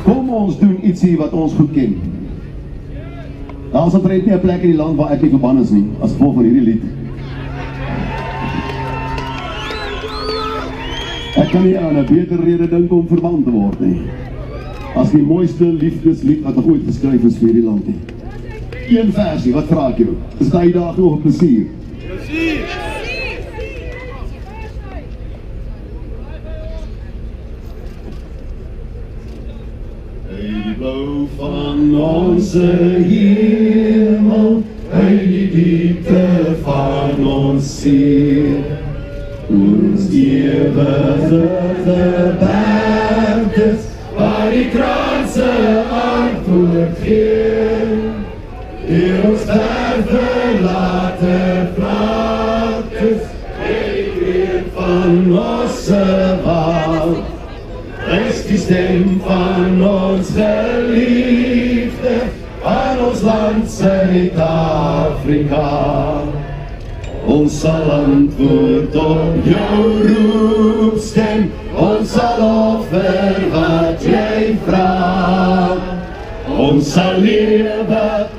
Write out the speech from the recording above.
Kom ons doen ietsie wat ons goed ken. Daar is omtrent nie 'n plek in die land waar ek nie verban is nie, as gevolg van hierdie lied. Ek kan nie aan 'n beter rede dink om verban te word nie, as die mooiste liefdeslied wat nog ooit geskryf is vir hierdie land nie. Een versie, wat vra ek jou? Is daai dag nog 'n plesier? Hy blou van ons hemel, hy die diepte van ons siel, ons ewige bergtes, waar die kranse antwoord gee, die ons verlate vlaktes, hy weet van ons wal. Is die stem van ons geliefde, van ons land Suid-Afrika. Ons sal antwoord op jou roepstem, ons sal offer wat jy vra. Ons sal lewe